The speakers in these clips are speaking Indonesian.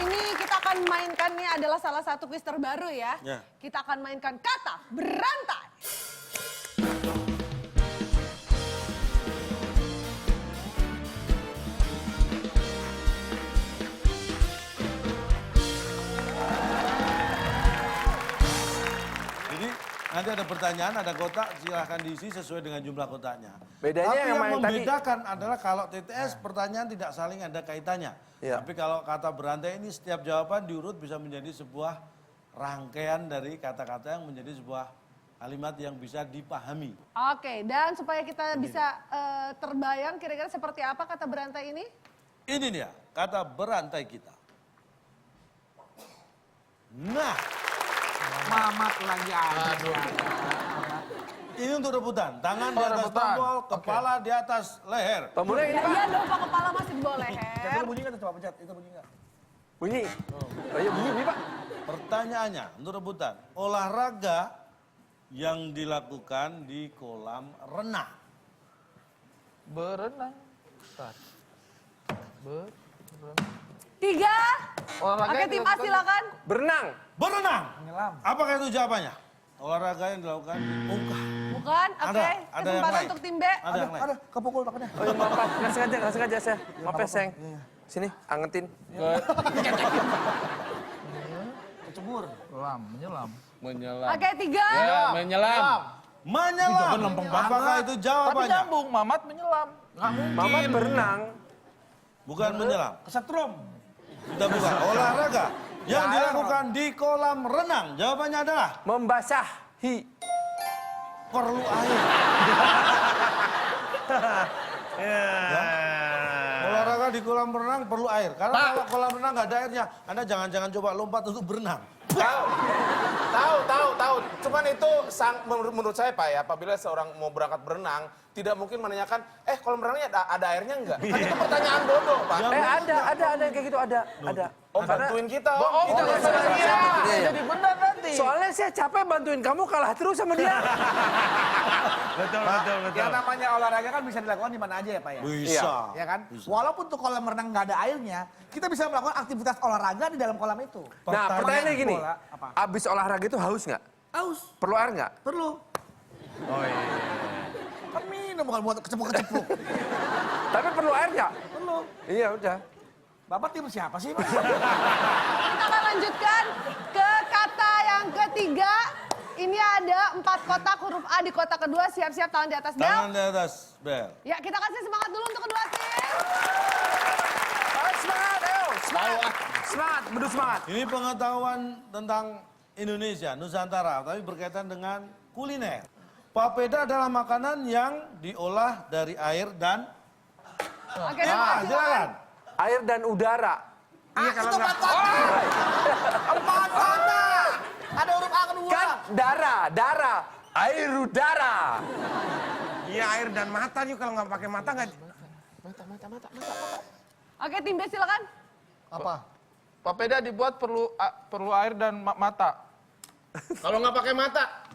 ini kita akan mainkan, ini adalah salah satu kuis terbaru ya. Kita akan mainkan kata berantai. Nanti ada pertanyaan, ada kotak, silahkan diisi sesuai dengan jumlah kotaknya. Bedanya tapi yang membedakan tadi adalah kalau TTS pertanyaan tidak saling ada kaitannya. Ya. Tapi kalau kata berantai ini setiap jawaban diurut bisa menjadi sebuah rangkaian dari kata-kata yang menjadi sebuah kalimat yang bisa dipahami. Oke, dan supaya kita bisa terbayang kira-kira seperti apa kata berantai ini? Ini dia, kata berantai kita. Nah. Mamat lagi aduh. Ini untuk rebutan. Tangan di atas tombol, kepala di atas leher. Tombolnya ini, Pak. Iya dong, Pak, kepala masih di bawah leher. Itu bunyi nggak tuh, coba pencet. Itu bunyi nggak? Bunyi. Oh iya bunyi, Pak. Pertanyaannya untuk rebutan. Olahraga yang dilakukan di kolam renang. Berenang. Tiga. Olahraga Oke, tim A silakan. Berenang. Berenang. Menyelam. Apakah itu jawabannya? Olahraga yang dilakukan di muka. Bukan, oke. Ada yang Kesempatan lain. untuk tim B. Ada yang lain. Ada, kepukul takutnya. Oh iya, maaf, nggak sengaja saya. Maaf ya, Seng. Sini, angetin. Kecebur. Menyelam. Oke, tiga. Ya, menyelam. Menyelam. Apakah itu Tapi jawabannya? nyambung, Mamat menyelam. Nggak mungkin. Mamat berenang. Bukan menyelam. Kesetrum. Kita bukan. Olahraga yang dilakukan di kolam renang. Jawabannya adalah Membasahi. perlu air. Ya. Olahraga di kolam renang perlu air. Karena kalau kolam renang nggak ada airnya, Anda jangan coba lompat untuk berenang. Tahu. Cuman itu menurut saya Pak ya, apabila seorang mau berangkat berenang, tidak mungkin menanyakan, kolam renangnya ada airnya enggak? Kan itu pertanyaan bodoh, Pak. Ada yang kayak gitu, ada. Oh, bantuin kita, Om. Oh, Kita iya. iya. Jadi benar nanti. Soalnya saya capek bantuin kamu kalah terus sama dia. Betul. Yang namanya olahraga kan bisa dilakukan di mana aja ya Pak ya? Bisa. Ya kan? Bisa. Walaupun tuh kolam renang nggak ada airnya, kita bisa melakukan aktivitas olahraga di dalam kolam itu. Nah, pertanyaannya gini. Bola, apa? Abis olahraga itu haus nggak? Haus. Perlu air nggak? Perlu. Oh iya. Kan minum bukan buat kecepuk-kecepuk. Tapi perlu air nggak? Perlu. Iya udah. Bapak tim siapa sih Pak? Kita akan lanjutkan ke kata yang ketiga. Ini ada 4 kotak, huruf A di kotak kedua. Siap-siap, tangan di atas bel. Tangan di atas bel. Ya, kita kasih semangat dulu untuk kedua tim. Semangat, ayo. Semangat. Semangat, betul semangat. Ini pengetahuan tentang Indonesia, Nusantara, tapi berkaitan dengan kuliner. Papeda adalah makanan yang diolah dari air dan... Oke, silakan. silakan. Air dan udara. Iya kalau nggak empat kota. Ada huruf A kedua. Kan darah. Air udara. Iya air dan mata juga kalau nggak pakai mata nggak. Mata. Oke, tim B silakan. Apa? Papeda dibuat perlu air dan mata. Kalau nggak pakai mata.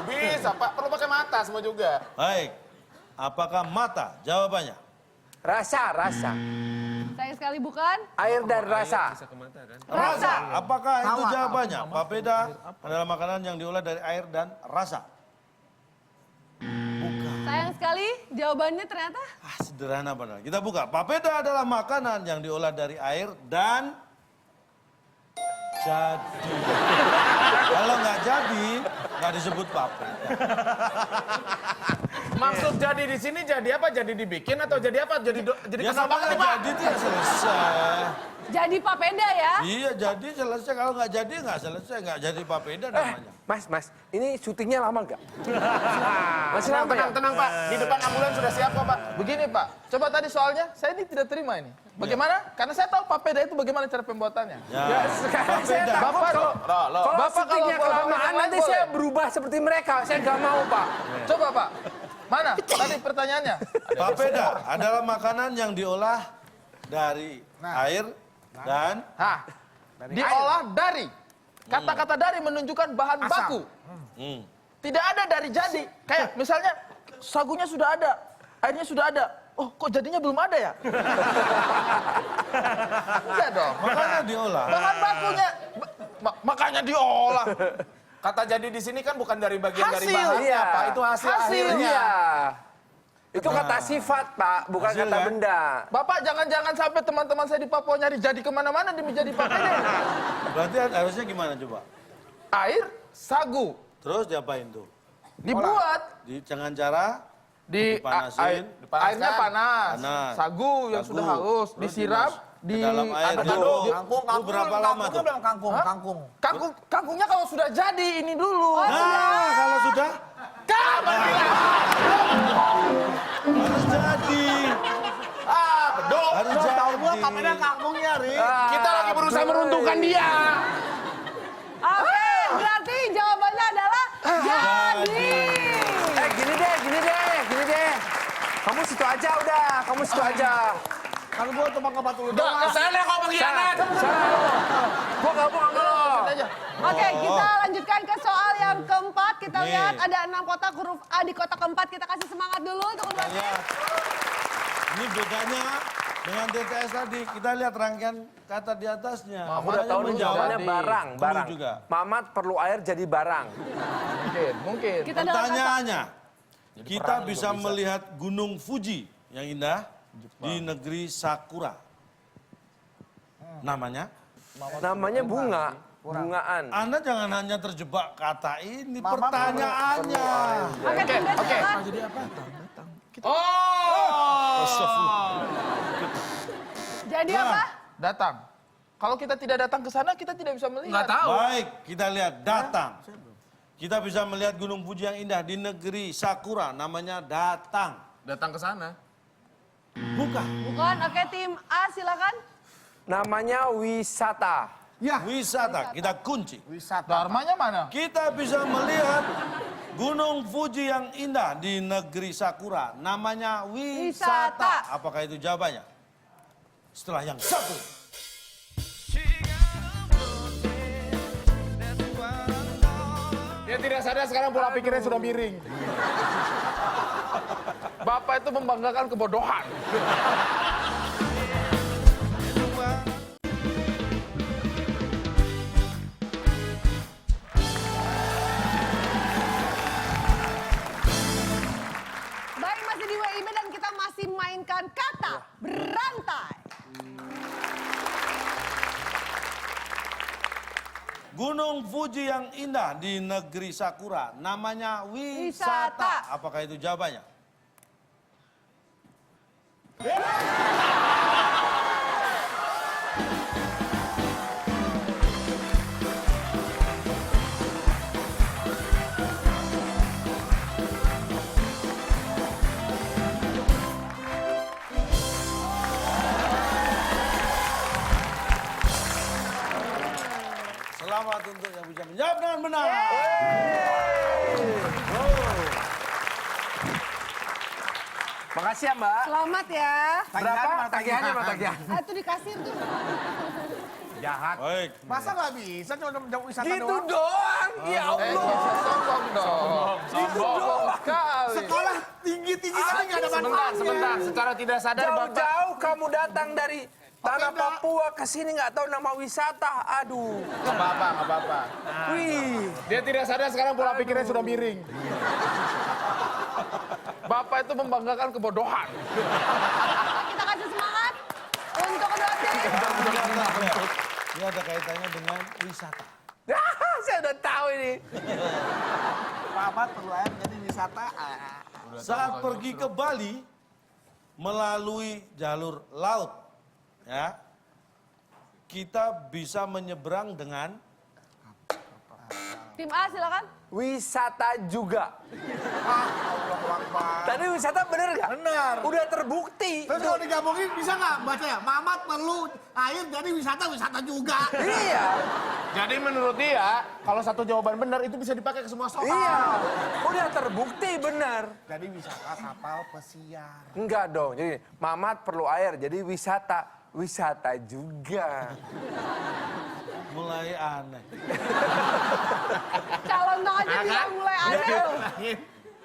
Bisa, Pak. Perlu pakai mata semua juga. Baik. Apakah mata? Jawabannya. Rasa. Sayang sekali bukan. Air dan rasa. Rasa. Apakah itu Tawa. jawabannya? Papeda adalah makanan yang diolah dari air dan rasa. Sayang sekali, jawabannya ternyata. Sederhana benar. Kita buka. Papeda adalah makanan yang diolah dari air dan jadi. Kalau nggak jadi, nggak disebut papeda. Maksud jadi di sini jadi apa? Jadi dibikin atau jadi apa? Jadi Ya kesal sama banget nih, nggak Pak. jadi itu ya selesai. Jadi papeda ya. Iya jadi selesai. Kalau nggak jadi nggak selesai. Nggak jadi papeda namanya. Mas, ini syutingnya lama nggak? Masih lama ya? Tenang, Pak. Di depan ambulans sudah siap kok, Pak. Begini Pak, coba tadi soalnya saya ini tidak terima ini. Bagaimana? Karena saya tahu papeda itu bagaimana cara pembuatannya. Ya, sekarang saya Papeda. takut kalau Bapak kalau syutingnya boleh kelamaan yang nanti lain saya boleh. berubah seperti mereka. Saya nggak mau, Pak. Coba Pak, mana? Tadi pertanyaannya. Papeda adalah makanan yang diolah dari air dan Diolah dari. Kata-kata dari menunjukkan bahan baku. Tidak ada dari jadi. Kayak misalnya sagunya sudah ada, airnya sudah ada. oh kok jadinya belum ada ya? Enggak dong. Makanya diolah. Bahan bakunya, makanya diolah. Kata jadi di sini kan bukan dari bagian dari Hasil, bahannya, iya. Pak. Itu hasil akhirnya. Iya. Itu kata sifat, Pak, bukan Hasil, kata kan? benda. Bapak jangan-jangan sampai teman-teman saya di Papua nyari jadi kemana-mana demi jadi Pak PD. Berarti harusnya gimana coba? Air, sagu, Terus diapain tuh? dibuat. Dengan cara dipanasin. Airnya panas. Panas. Sagu yang Sagu. sudah halus Terus disiram ke di dalam air. aduk. Aduk. Kangkung, Itu berapa lama tuh? Bilang kangkung, Hah? kangkung. Kangkungnya kalau sudah jadi ini dulu. Nah, kalau sudah Kapan bilang? harus jadi. Beduk. Harus Tahu gua jadi. kapan kangkungnya, Ri? Kita lagi berusaha meruntuhkan dia. Oke, berarti jawabannya adalah jadi. Gini deh. Kamu situ aja udah, kamu situ aja. Kan gua cuma ngebantu lu Gak doang. kesana kau pengkhianat. Gua gabung sama lo. Aja. Oke, kita lanjutkan ke soal yang keempat. Kita Nih. lihat ada 6 kotak huruf A di kotak keempat. Kita kasih semangat dulu untuk keduanya. Lihat. Ini bedanya dengan TTS tadi. Kita lihat rangkaian kata di atasnya. Aku udah tahu nih menjawab. jawabannya Jadi. barang. Penuh juga. Mamat perlu air jadi barang. Mungkin. Kita dalam kata. Pertanyaannya, kita bisa melihat Gunung Fuji yang indah di negeri Sakura. Namanya? Namanya bunga. Bungaan. Anda jangan hanya terjebak kata ini, pertanyaannya. Oke, tim B silakan. Jadi apa? Datang. Kalau kita tidak datang ke sana, kita tidak bisa melihat. Nggak tahu. Baik, kita lihat datang. Kita bisa melihat Gunung Fuji yang indah di negeri Sakura, namanya datang. Datang ke sana. Bukan. Bukan. Oke, tim A silakan. Namanya wisata. Wisata, kita kunci. Dharmanya mana? Kita bisa melihat Gunung Fuji yang indah di negeri Sakura, namanya wisata. Wisata. Apakah itu jawabannya? Setelah yang satu. Dia tidak sadar sekarang pola pikirnya sudah miring. Bapak itu membanggakan kebodohan. Baik, masih di WIB dan kita masih mainkan kata berantai. Gunung Fuji yang indah di negeri Sakura, namanya wisata. Wisata. Apakah itu jawabannya? Selamat untuk yang bisa menjawab dengan benar. Makasih ya, Mbak. Selamat ya. Berapa tagihannya, Mbak, tagihan? Itu dikasih tuh. Baik. Masa nggak bisa cuma menjawab wisata Gitu doang? doang. Ya Allah. Sombong dong. Sombong sekali. Sekolah tinggi-tinggi tapi nggak ada manfaatnya. Sebentar, secara tidak sadar Bapak. Jauh-jauh kamu datang dari tanah Papua ke sini nggak tahu nama wisata. Aduh. Nggak apa-apa. Wih. Dia tidak sadar sekarang pola pikirnya sudah miring. Bapak itu membanggakan kebodohan. Kita kasih semangat untuk kedua tim. Ini ada kaitannya dengan wisata. Saya udah tahu ini. Mamat perlu air jadi wisata. Saat pergi ke Bali melalui jalur laut, ya, kita bisa menyeberang dengan Tim A silakan. Wisata juga. Tadi wisata bener nggak? Bener. Udah terbukti. Terus kalau digabungin bisa nggak baca ya? Mamat perlu air jadi wisata juga. Iya. Jadi menurut dia, kalau satu jawaban benar itu bisa dipakai ke semua soal. Iya. Udah terbukti bener. Jadi wisata kapal pesiar. Enggak dong. Jadi Mamat perlu air. Jadi wisata. Wisata juga. mulai aneh. Calon dong aja mulai aneh.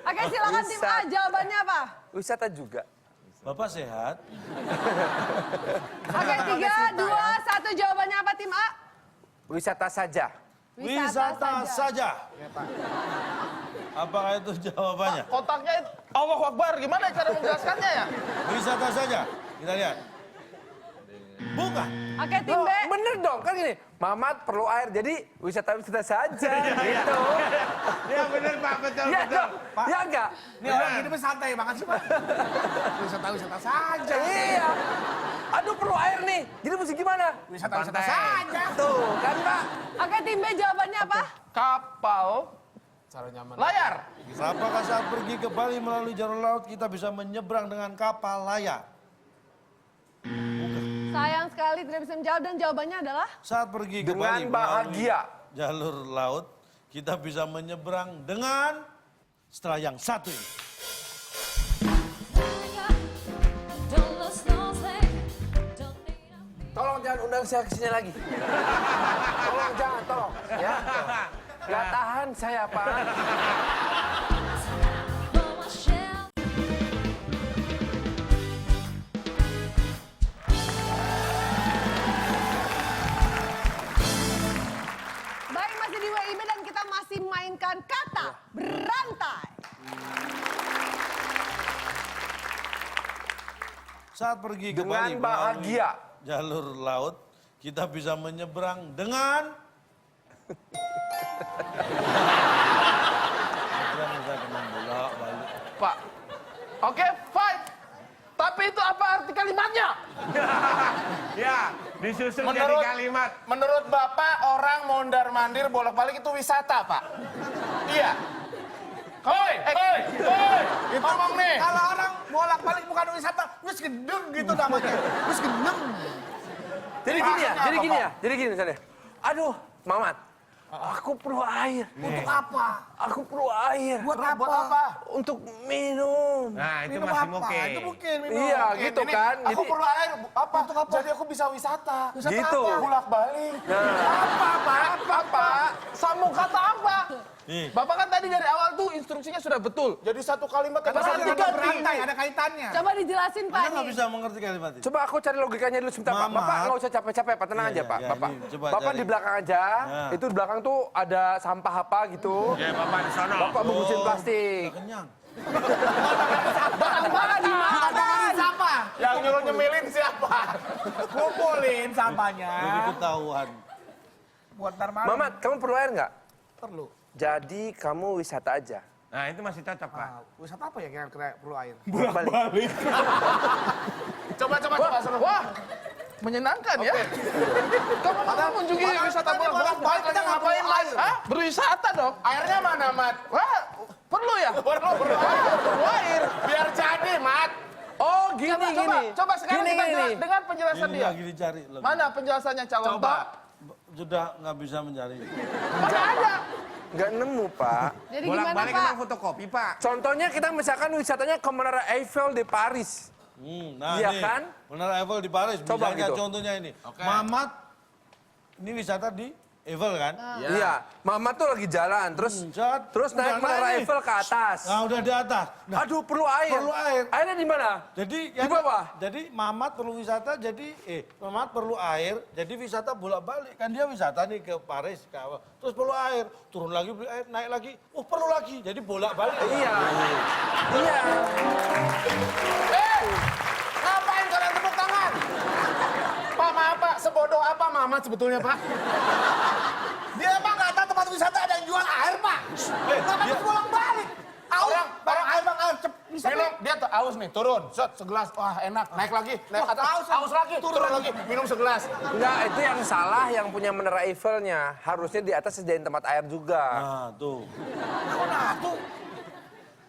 Oke, silakan tim A. Jawabannya apa? Wisata juga. Bapak sehat? Oke, 3, 2, 1 jawabannya apa tim A? Wisata saja. Wisata saja. Apakah itu jawabannya? Kotaknya itu, Allahu Akbar, gimana cara menjelaskannya ya? Wisata saja. Kita lihat. Bukan. Oke, tim B. Bener dong, kan gini. Mamat perlu air, jadi wisata-wisata saja. Gitu. Ya bener Pak, betul, Iya betul. dong. Ya enggak? Ini orang hidupnya santai banget sih, Pak. Wisata-wisata saja. Iya. Aduh perlu air nih. Jadi mesti gimana? Wisata-wisata Pantai. saja. Tuh, kan Pak? Oke, tim B jawabannya apa? Kapal Cara nyaman. layar. Apakah saat pergi ke Bali melalui jalur laut kita bisa menyeberang dengan kapal layar? Sayang sekali tidak bisa menjawab dan jawabannya adalah Saat pergi ke Dengan Bali bahagia. melalui jalur laut kita bisa menyeberang dengan setelah yang satu ini. Tolong jangan undang saya ke sini lagi. Tolong jangan, tolong. Ya. Gak tahan saya, Pak. baik masih di WIB dan kita masih mainkan kata berantai. Saat pergi ke Dengan Bali bahagia. melalui jalur laut kita bisa menyeberang dengan Pak. Oke, fine. Tapi itu apa arti kalimatnya? Ya, disusun jadi kalimat. Menurut Bapak, orang mondar-mandir bolak-balik itu wisata, Pak? Iya. Hoi, ngomong nih. Kalau orang bolak-balik bukan wisata, wis gendeng gitu namanya. Wis gendeng. Jadi gini ya, Maksudnya jadi apa, gini Pak? ya, jadi gini misalnya. Aduh, Mamat. Aku perlu air. Untuk apa? Aku perlu air. Buat apa? Buat apa? Untuk minum. Nah, itu Minum masih apa? oke. Itu mungkin minum. Iya, Oke, gitu ini kan. Aku Jadi, perlu air. Apa? Untuk apa? Jadi aku bisa wisata. Wisata Gitu. apa? Bolak-balik. Apa, Pak? Apa? Sambung kata apa? Nih. Bapak kan tadi dari awal tuh instruksinya sudah betul. Jadi satu kalimat yang Kata bisa kata berantai, ada kaitannya. Coba dijelasin Pak. Anda nggak nih. bisa mengerti kalimat ini. coba aku cari logikanya dulu sebentar, Pak. Mamat. Bapak nggak usah capek-capek, Pak. Tenang Iya, aja, iya, Pak. iya, Bapak, ini coba Bapak cari. di belakang aja. Ya. Itu di belakang tuh ada sampah apa gitu. Ya, Bapak di sana. Bapak bungkusin plastik. Kenyang. Ada siapa? Yang nyuruh nyemilin siapa? Kumpulin sampahnya. Jadi ketahuan. Buat ntar malam. Mamat, kamu perlu air nggak? Perlu. Jadi kamu wisata aja. Nah, itu masih cocok, Pak. Ah, wisata apa ya kira-kira perlu air? Balik. Coba seru. Wah, menyenangkan ya. Kamu mau mengunjungi wisata bolak-balik, kita ngapain lagi? air? Hah? Berwisata dong. Airnya mana, Mat? Wah, perlu ya? Perlu. Perlu air. Biar jadi, Mat. Oh, gini. Coba sekarang Gini, kita gini. jelas dengan penjelasan Ini dia. lagi dicari. lagi. Mana penjelasannya calon Coba. Pak? Sudah nggak bisa mencari. Mana ada? Nggak nemu, Pak. Jadi gimana Bolak-balik Pak? emang fotokopi, Pak. Contohnya kita misalkan wisatanya ke Menara Eiffel di Paris. Nah Iya nih, kan? Menara Eiffel di Paris. Coba Misalnya gitu. contohnya ini. Mamat, ini wisata di Eiffel kan? Iya. Mama tuh lagi jalan, terus Cat. terus naik Udah Menara naik nih. Eiffel ke atas. Nah udah di atas. Nah, Aduh, perlu air. perlu air. Airnya di mana? Jadi Di bawah? Jadi Mamat perlu wisata, jadi Mamat perlu air, jadi wisata bolak-balik. Kan dia wisata nih ke Paris, ke apa. Terus perlu air, turun lagi beli air, naik lagi, perlu lagi. Jadi bolak-balik. Iya. Iya. Ngapain kalian tepuk tangan? Pak, maaf Pak, sebodoh apa Mamat sebetulnya Pak? Dia emang nggak tahu tempat wisata ada yang jual air, Pak. Ngapain harus bolak-balik? Aus, bang air, bang air. Bisa Minum, dia tuh aus nih, turun, set, segelas, wah enak, naik lagi, naik atas, aus lagi, turun lagi, minum segelas. Enggak, itu yang salah yang punya Menara Eiffelnya. Harusnya di atas sediain tempat air juga. Nah tuh.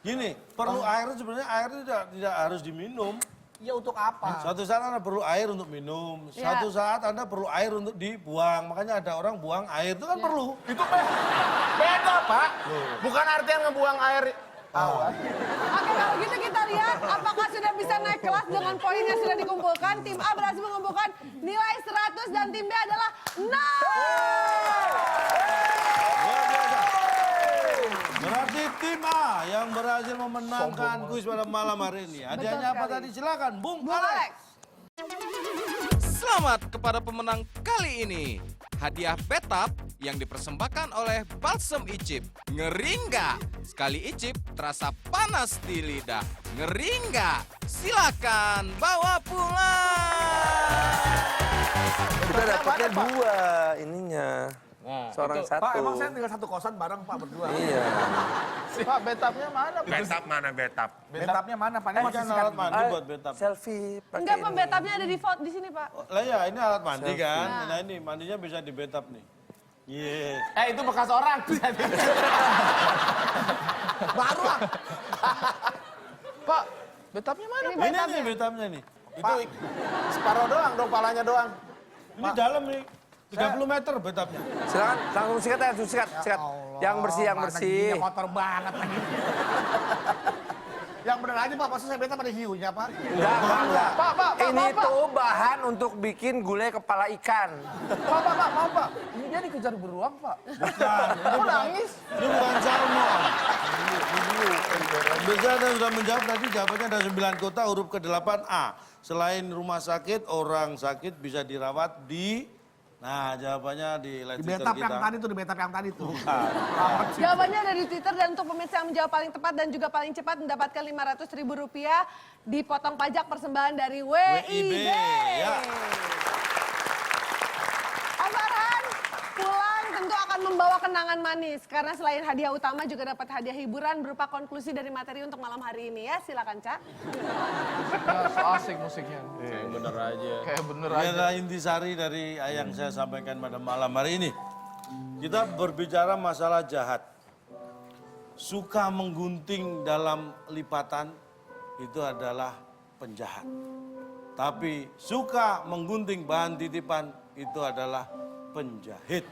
Gini, perlu air itu sebenarnya air itu tidak harus diminum. Ya untuk apa? Suatu saat Anda perlu air untuk minum, Ya. suatu saat Anda perlu air untuk dibuang. Makanya ada orang buang air itu kan perlu. Itu beda Pak, bukan artian ngebuang air. Oke, kalau gitu kita lihat apakah sudah bisa naik kelas dengan poin yang sudah dikumpulkan. Tim A berhasil mengumpulkan nilai 100 dan tim B adalah 0. Berarti tim A yang berhasil memenangkan kuis pada malam hari ini. Hadiahnya apa tadi? Silakan, Bung Alex. Selamat kepada pemenang kali ini. Hadiah Betap yang dipersembahkan oleh Balsem Icip. Ngeri nggak? Sekali icip terasa panas di lidah. Ngeri nggak? Silakan bawa pulang. Kita dapatnya 2 ininya. Seorang satu. Pak, emang saya tinggal satu kosan bareng Pak berdua. Iya. Pak, betapnya mana? Betap mana betap? Betapnya mana Pak? Ini masih Kan alat mandi Ah, buat betap. Selfie pakai Enggak, ini. Pak, betapnya ada di sini, Pak. Lah ya, ini alat mandi Selfie. kan. Nah ini mandinya bisa di betap nih. Iya. Itu bekas orang. baru ah. Pak, betapnya mana? Ini Ini nih betapnya nih. Itu separuh doang dong, palanya doang. Ini dalam nih. 30 meter betapnya. Silakan langsung sikat ya, sikat. Yang bersih, yang Mana bersih. giginya kotor banget lagi. Yang bener aja Pak, maksud saya betap ada hiunya Pak. Enggak. Pak, Ini Pak. tuh bahan untuk bikin gulai kepala ikan. Pak, maaf Pak. Ini dia dikejar beruang, Pak. Bukan. Kok nangis? Ini bukan salmon. Bisa Anda sudah menjawab tadi jawabannya ada 9 kota huruf ke-8A. Selain rumah sakit, orang sakit bisa dirawat di... Nah, jawabannya di live Di Twitter betap kita. yang tadi tuh, di betap yang tadi tuh. Jawabannya ada di Twitter dan untuk pemirsa yang menjawab paling tepat dan juga paling cepat mendapatkan Rp500.000 dipotong pajak persembahan dari WIB. Ya. Mas Farhan, pulang tentu akan membawa kenangan manis karena selain hadiah utama juga dapat hadiah hiburan berupa konklusi dari materi untuk malam hari ini ya. Silakan, Cak. So asik musiknya. Kayak bener aja. Kayak bener Ini aja. adalah intisari dari yang saya sampaikan pada malam hari ini. Kita berbicara masalah jahat. Suka menggunting dalam lipatan itu adalah penjahat. Tapi suka menggunting bahan titipan itu adalah penjahit.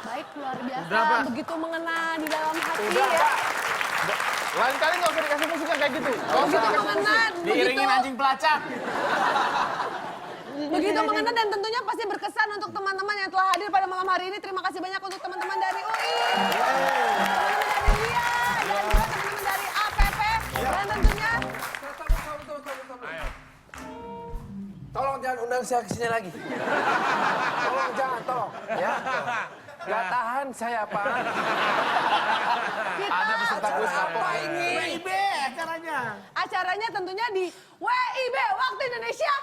Baik, luar biasa. Udah, Pak. Begitu mengena di dalam hati Udah, ya. Pak. Lain kali nggak usah dikasih musik yang kayak gitu. Begitu mengena, Diiringin anjing pelacak. begitu mengena dan tentunya pasti berkesan untuk teman-teman yang telah hadir pada malam hari ini. Terima kasih banyak untuk teman-teman dari UI, teman-teman dari WIA, dan juga teman-teman dari APP. Dan tentunya Tolong jangan undang saya ke sini lagi. Tolong jangan, tolong. Ya. Gak tahan saya, Pak. kita Ada peserta kuis apa ini? WIB acaranya. acaranya tentunya di WIB Waktu Indonesia.